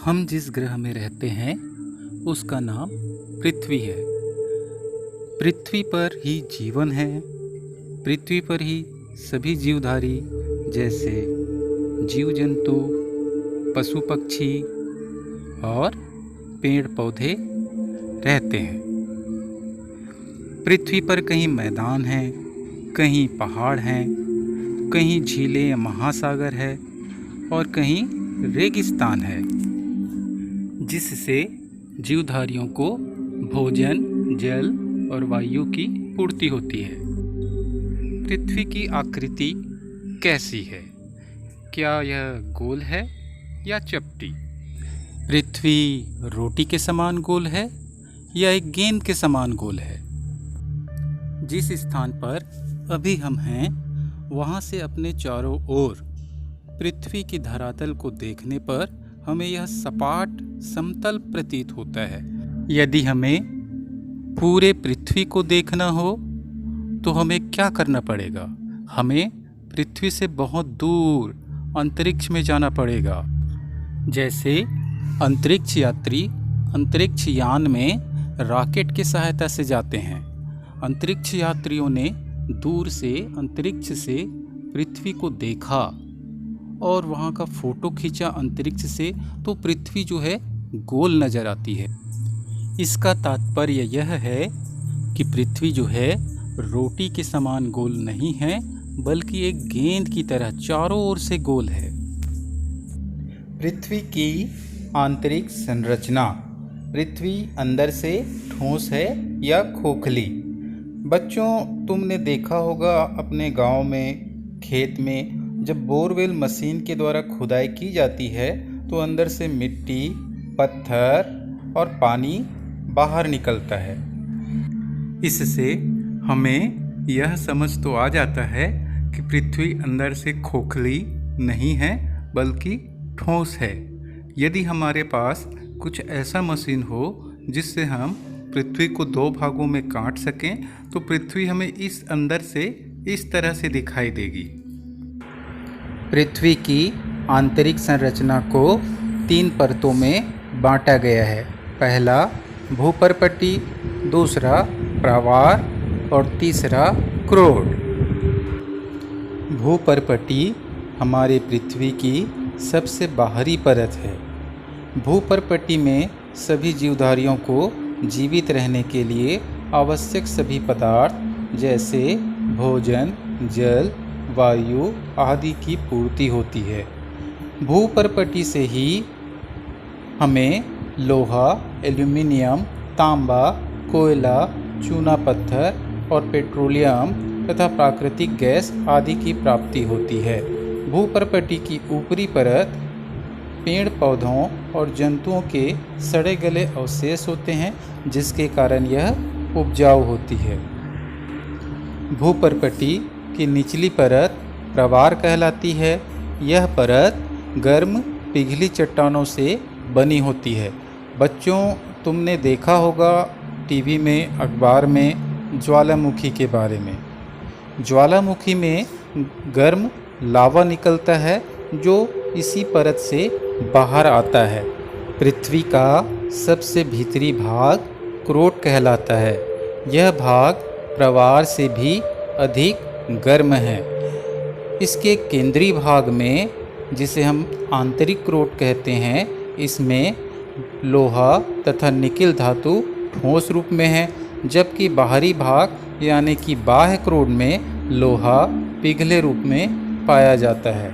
हम जिस ग्रह में रहते हैं उसका नाम पृथ्वी है। पृथ्वी पर ही जीवन है। पृथ्वी पर ही सभी जीवधारी जैसे जीव जंतु, पशु पक्षी और पेड़ पौधे रहते हैं। पृथ्वी पर कहीं मैदान हैं, कहीं पहाड़ हैं, कहीं झीलें या महासागर है और कहीं रेगिस्तान है, जिससे जीवधारियों को भोजन, जल और वायु की पूर्ति होती है। पृथ्वी की आकृति कैसी है? क्या यह गोल है या चपटी? पृथ्वी रोटी के समान गोल है या एक गेंद के समान गोल है? जिस स्थान पर अभी हम हैं, वहाँ से अपने चारों ओर पृथ्वी की धरातल को देखने पर हमें यह सपाट समतल प्रतीत होता है। यदि हमें पूरे पृथ्वी को देखना हो तो हमें क्या करना पड़ेगा? हमें पृथ्वी से बहुत दूर अंतरिक्ष में जाना पड़ेगा। जैसे अंतरिक्ष यात्री अंतरिक्ष यान में रॉकेट की सहायता से जाते हैं। अंतरिक्ष यात्रियों ने दूर से अंतरिक्ष से पृथ्वी को देखा और वहाँ का फोटो खींचा अंतरिक्ष से, तो पृथ्वी जो है गोल नज़र आती है। इसका तात्पर्य यह है कि पृथ्वी जो है रोटी के समान गोल नहीं है, बल्कि एक गेंद की तरह चारों ओर से गोल है। पृथ्वी की आंतरिक संरचना। पृथ्वी अंदर से ठोस है या खोखली? बच्चों, तुमने देखा होगा अपने गांव में, खेत में जब बोरवेल मशीन के द्वारा खुदाई की जाती है तो अंदर से मिट्टी, पत्थर और पानी बाहर निकलता है। इससे हमें यह समझ तो आ जाता है कि पृथ्वी अंदर से खोखली नहीं है बल्कि ठोस है। यदि हमारे पास कुछ ऐसा मशीन हो जिससे हम पृथ्वी को दो भागों में काट सकें, तो पृथ्वी हमें इस अंदर से इस तरह से दिखाई देगी। पृथ्वी की आंतरिक संरचना को 3 परतों में बांटा गया है। पहला भूपर्पटी, दूसरा प्रावार और तीसरा क्रोड। भूपर्पटी हमारे पृथ्वी की सबसे बाहरी परत है। भूपर्पटी में सभी जीवधारियों को जीवित रहने के लिए आवश्यक सभी पदार्थ जैसे भोजन, जल, वायु आदि की पूर्ति होती है। भूपर्पटी से ही हमें लोहा, एल्यूमिनियम, तांबा, कोयला, चूना पत्थर और पेट्रोलियम तथा प्राकृतिक गैस आदि की प्राप्ति होती है। भूपर्पटी की ऊपरी परत पेड़ पौधों और जंतुओं के सड़े गले अवशेष होते हैं, जिसके कारण यह उपजाऊ होती है। भूपर्पटी की निचली परत प्रवार कहलाती है। यह परत गर्म पिघली चट्टानों से बनी होती है। बच्चों, तुमने देखा होगा टीवी में, अखबार में ज्वालामुखी के बारे में। ज्वालामुखी में गर्म लावा निकलता है जो इसी परत से बाहर आता है। पृथ्वी का सबसे भीतरी भाग क्रोट कहलाता है। यह भाग प्रवार से भी अधिक गर्म है। इसके केंद्रीय भाग में, जिसे हम आंतरिक क्रोट कहते हैं, इसमें लोहा तथा निकिल धातु ठोस रूप में है, जबकि बाहरी भाग यानी कि बाह्य क्रोट में लोहा पिघले रूप में पाया जाता है।